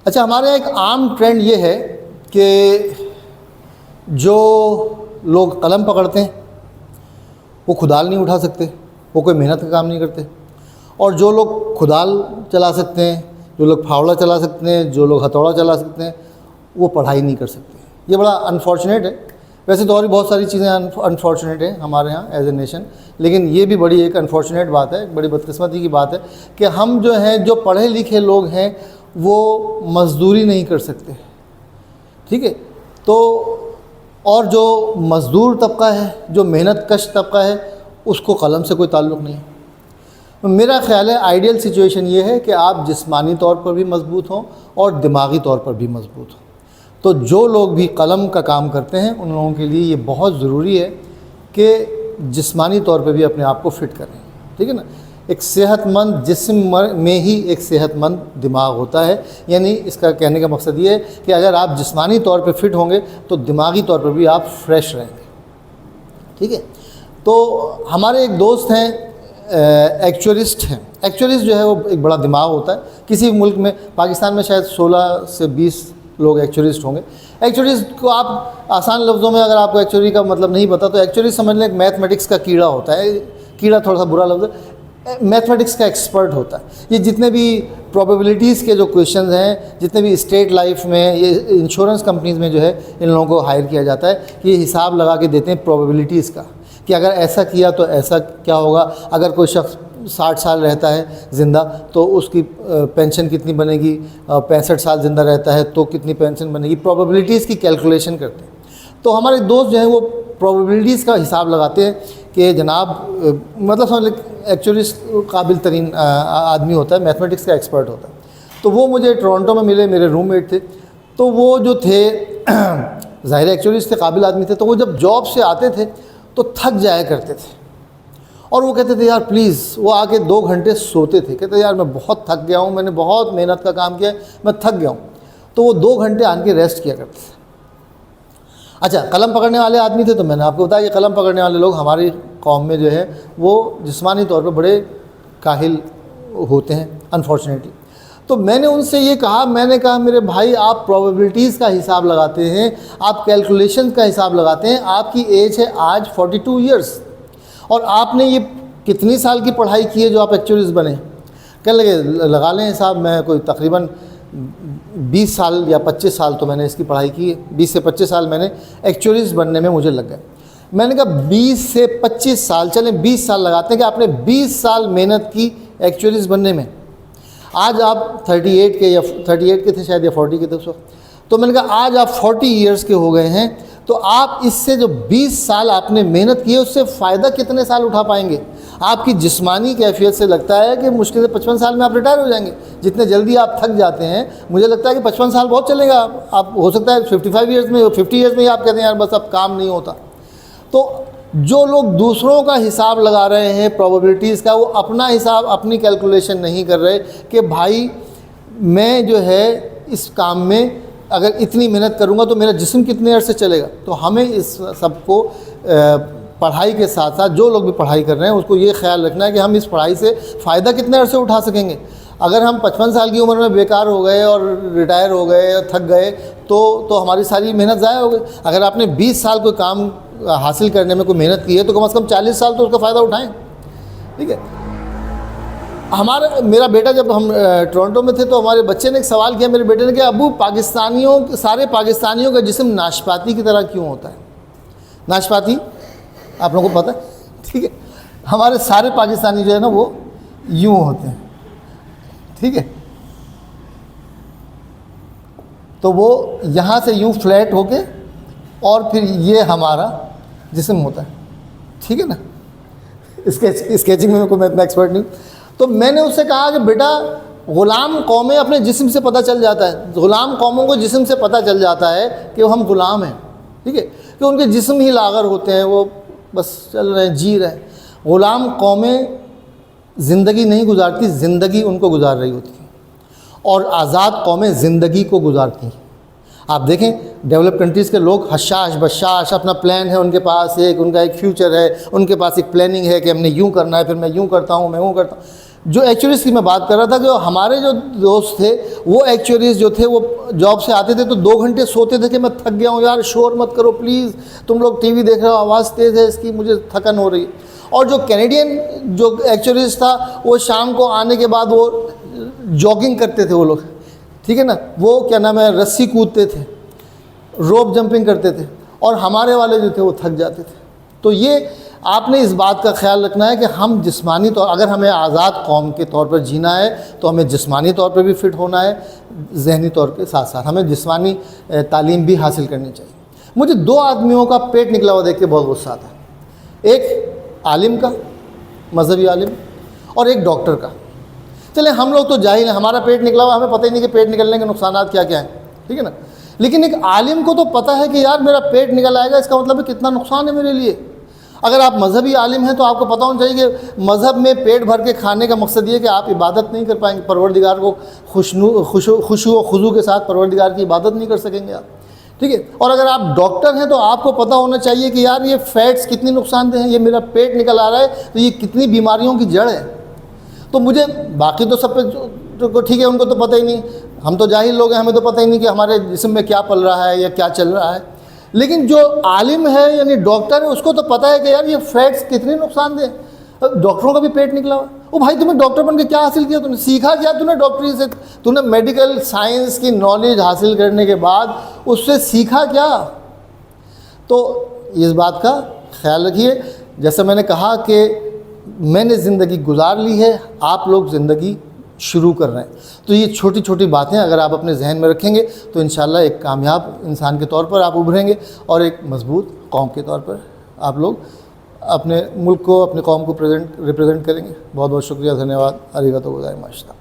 अच्छा, हमारे यहाँ एक आम ट्रेंड ये है कि जो लोग कलम पकड़ते हैं वो खुदाल नहीं उठा सकते, वो कोई मेहनत का काम नहीं करते, और जो लोग खुदाल चला सकते हैं, जो लोग फावड़ा चला सकते हैं, जो लोग हथौड़ा चला सकते हैं, वो पढ़ाई नहीं कर सकते। ये बड़ा अनफॉर्चुनेट है। वैसे तो और भी बहुत सारी चीज़ें अनफॉर्चुनेट हैं हमारे यहाँ एज ए नेशन, लेकिन ये भी बड़ी एक अनफॉर्चुनेट बात है, बड़ी बदकिस्मती की बात है कि हम जो हैं, जो पढ़े लिखे लोग हैं, वो मज़दूरी नहीं कर सकते। ठीक है, तो और जो मज़दूर तबका है, जो मेहनत कश तबका है, उसको कलम से कोई ताल्लुक़ नहीं है। तो मेरा ख़्याल है आइडियल सिचुएशन ये है कि आप जिस्मानी तौर पर भी मज़बूत हों और दिमागी तौर पर भी मज़बूत हों। तो जो लोग भी कलम का काम करते हैं उन लोगों के लिए ये बहुत ज़रूरी है कि जिस्मानी तौर पे भी अपने आप को फ़िट करें। ठीक है ना, एक सेहतमंद जिस्म में ही एक सेहतमंद दिमाग होता है। यानी इसका कहने का मकसद ये है कि अगर आप जिस्मानी तौर पे फ़िट होंगे तो दिमागी तौर पर भी आप फ्रेश रहेंगे। ठीक है, तो हमारे एक दोस्त हैं, एक्चुअलिस्ट हैं। एक्चुअलिस्ट जो है वो एक बड़ा दिमाग होता है। किसी मुल्क में, पाकिस्तान में शायद 16 से 20 लोग एक्चुअलिस्ट होंगे। एक्चुअलिस्ट को आप आसान लफ्ज़ों में, अगर आपको एक्चुअली का मतलब नहीं पता तो एक्चुअलिस्ट समझ लें, मैथमेटिक्स का कीड़ा होता है। कीड़ा थोड़ा सा बुरा लफ्ज़ है, मैथमेटिक्स का एक्सपर्ट होता है। ये जितने भी प्रोबेबिलिटीज़ के जो क्वेश्चंस हैं, जितने भी स्टेट लाइफ में, ये इंश्योरेंस कंपनीज़ में जो है इन लोगों को हायर किया जाता है कि ये हिसाब लगा के देते हैं प्रोबेबिलिटीज़ का, कि अगर ऐसा किया तो ऐसा क्या होगा, अगर कोई शख्स 60 साल रहता है ज़िंदा तो उसकी पेंशन कितनी बनेगी, 65 साल ज़िंदा रहता है तो कितनी पेंशन बनेगी, प्रोबेबिलिटीज़ की कैलकुलेशन करते हैं। तो हमारे दोस्त जो हैं वो प्रोबेबिलिटीज़ का हिसाब लगाते हैं कि जनाब, मतलब समझ लें एक्चुअलिस्ट काबिल तरीन आदमी होता है, मैथमेटिक्स का एक्सपर्ट होता है। तो वो मुझे टोरंटो में मिले, मेरे रूममेट थे। तो वो जो थे ज़ाहिर एक्चुअलिस्ट थे, काबिल आदमी थे। तो वो जब जॉब से आते थे तो थक जाया करते थे और वो कहते थे यार प्लीज़, वो आके 2 घंटे सोते थे। कहते यार मैं बहुत थक गया हूँ, मैंने बहुत मेहनत का काम किया है, मैं थक गया हूँ। तो वो 2 घंटे आन के रेस्ट किया करते थे। अच्छा, कलम पकड़ने वाले आदमी थे, तो मैंने आपको बताया कि कलम पकड़ने वाले लोग हमारी कौम में जो है वो जिस्मानी तौर पर बड़े काहिल होते हैं, अनफॉर्चुनेटली। तो मैंने उनसे ये कहा, मैंने कहा मेरे भाई, आप प्रोबेबिलिटीज़ का हिसाब लगाते हैं, आप कैलकुलेशन का हिसाब लगाते हैं, आपकी एज है आज 42 ईयर्स, और आपने ये कितनी साल की पढ़ाई की है जो आप एक्चुअलिस्ट बने? कहने लगे लगा लें हिसाब, मैं कोई तकरीबन 20 साल या 25 साल तो मैंने इसकी पढ़ाई की है, 20 से 25 साल मैंने एक्चुअलिस्ट बनने में मुझे लग गए। मैंने कहा 20 से 25 साल, चलें 20 साल लगाते हैं कि आपने 20 साल मेहनत की एक्चुअलिस्ट बनने में। आज आप 38 के या 38 के थे शायद, या 40 के थे उस वक्त। तो मैंने कहा आज आप 40 ईयर्स के हो गए हैं, तो आप इससे जो 20 साल आपने मेहनत की है उससे फ़ायदा कितने साल उठा पाएंगे? आपकी जिस्मानी कैफियत से लगता है कि मुश्किल से 55 साल में आप रिटायर हो जाएंगे। जितने जल्दी आप थक जाते हैं, मुझे लगता है कि 55 साल बहुत चलेगा। आप हो सकता है 55 ईयर्स में, 50 ईयर्स में ही आप कहते हैं यार बस अब काम नहीं होता। तो जो लोग दूसरों का हिसाब लगा रहे हैं प्रोबेबिलिटीज़ का, वो अपना हिसाब, अपनी कैलकुलेशन नहीं कर रहे कि भाई मैं जो है इस काम में अगर इतनी मेहनत करूंगा तो मेरा जिस्म कितने अरसे चलेगा। तो हमें इस सबको पढ़ाई के साथ साथ, जो लोग भी पढ़ाई कर रहे हैं उसको ये ख्याल रखना है कि हम इस पढ़ाई से फ़ायदा कितने अरसे उठा सकेंगे। अगर हम 55 साल की उम्र में बेकार हो गए और रिटायर हो गए, थक गए, तो हमारी सारी मेहनत ज़ाया हो गई। अगर आपने 20 साल कोई काम हासिल करने में कोई मेहनत की है तो कम से कम 40 साल तो उसका फ़ायदा उठाएं। ठीक है, मेरा बेटा, जब हम टोरंटो में थे तो हमारे बच्चे ने एक सवाल किया मेरे बेटे ने कि अबू, सारे पाकिस्तानियों का जिस्म नाशपाती की तरह क्यों होता है? नाशपाती आप लोगों को पता है? ठीक है, हमारे सारे पाकिस्तानी जो है ना वो यूँ होते हैं। ठीक है, तो वो यहाँ से यूँ फ्लैट होके और फिर ये हमारा जिस्म होता है। ठीक है ना, स्केचिंग में मैं इतना एक्सपर्ट नहीं। तो मैंने उससे कहा कि बेटा, ग़ुलाम कौमें अपने जिस्म से पता चल जाता है, ग़ुलाम कौमों को जिस्म से पता चल जाता है कि हम ग़ुलाम हैं। ठीक है, कि उनके जिस्म ही लागर होते हैं, वो बस चल रहे हैं, जी रहे हैं। ग़ुलाम कौमें ज़िंदगी नहीं गुजारती, ज़िंदगी उनको गुजार रही होती है, और आज़ाद कौमें ज़िंदगी को गुजारती हैं। आप देखें डेवलप कंट्रीज़ के लोग हशाश बशाश, अपना प्लान है उनके पास, उनका एक फ्यूचर है, उनके पास एक प्लानिंग है कि हमने यूँ करना है, फिर मैं यूँ करता हूँ, मैं यूँ करता हूँ। जो एक्चुअलीज़ की मैं बात कर रहा था कि हमारे जो दोस्त थे वो एक्चुअलीज़ जो थे वो जॉब से आते थे तो 2 घंटे सोते थे कि मैं थक गया हूँ यार, शोर मत करो प्लीज़, तुम लोग टीवी देख रहे हो, आवाज़ तेज़ है इसकी, मुझे थकन हो रही है। और जो कैनेडियन जो एक्चुअलीज़ था वो शाम को आने के बाद वो जॉगिंग करते थे वो लोग, ठीक है ना, वो क्या नाम है, रस्सी कूदते थे, रोप जंपिंग करते थे, और हमारे वाले जो थे वो थक जाते थे। तो ये आपने इस बात का ख्याल रखना है कि हम जिस्मानी तौर, अगर हमें आज़ाद कौम के तौर पर जीना है तो हमें जिस्मानी तौर पर भी फ़िट होना है, जहनी तौर के साथ साथ हमें जिस्मानी तालीम भी हासिल करनी चाहिए। मुझे 2 आदमियों का पेट निकला हुआ देख के बहुत गुस्सा आता है, एक आलिम का, मजहबी आलिम, और एक डॉक्टर का। चले हम लोग तो जाहिल हैं, हमारा पेट निकला हुआ, हमें पता ही नहीं कि पेट निकलने के नुकसानात क्या क्या हैं, ठीक है ना। लेकिन एक आलिम को तो पता है कि यार मेरा पेट निकल आएगा, इसका मतलब है कितना नुकसान है मेरे लिए। अगर आप मजहबी आलिम हैं तो आपको पता होना चाहिए कि मज़हब में पेट भर के खाने का मकसद ये है कि आप इबादत नहीं कर पाएंगे, परवरदिगार को खुशू व खुजू के साथ परवरदिगार की इबादत नहीं कर सकेंगे आप, ठीक है। और अगर आप डॉक्टर हैं तो आपको पता होना चाहिए कि यार ये फैट्स कितनी नुकसानदेह हैं, ये मेरा पेट निकल आ रहा है तो ये कितनी बीमारियों की जड़ है। तो मुझे बाकी तो सब पे ठीक है, उनको तो पता ही नहीं, हम तो जाहिल लोग हैं, हमें तो पता ही नहीं कि हमारे जिस्म में क्या पल रहा है या क्या चल रहा है। लेकिन जो आलिम है यानी डॉक्टर है उसको तो पता है कि यार ये फैट्स कितने नुकसानदेह। डॉक्टरों का भी पेट निकला हुआ, ओ भाई तुम्हें डॉक्टर बन के क्या हासिल किया, तूने सीखा क्या, तूने डॉक्टरी से, तूने मेडिकल साइंस की नॉलेज हासिल करने के बाद उससे सीखा क्या। तो इस बात का ख्याल रखिए। जैसे मैंने कहा कि मैंने ज़िंदगी गुजार ली है, आप लोग ज़िंदगी शुरू कर रहे हैं। तो ये छोटी छोटी बातें अगर आप अपने जहन में रखेंगे तो इंशाल्लाह एक कामयाब इंसान के तौर पर आप उभरेंगे और एक मजबूत कौम के तौर पर आप लोग अपने मुल्क को, अपने कौम को रिप्रेजेंट करेंगे। बहुत बहुत शुक्रिया, धन्यवाद, अरिगातो गोजाइमाशिता।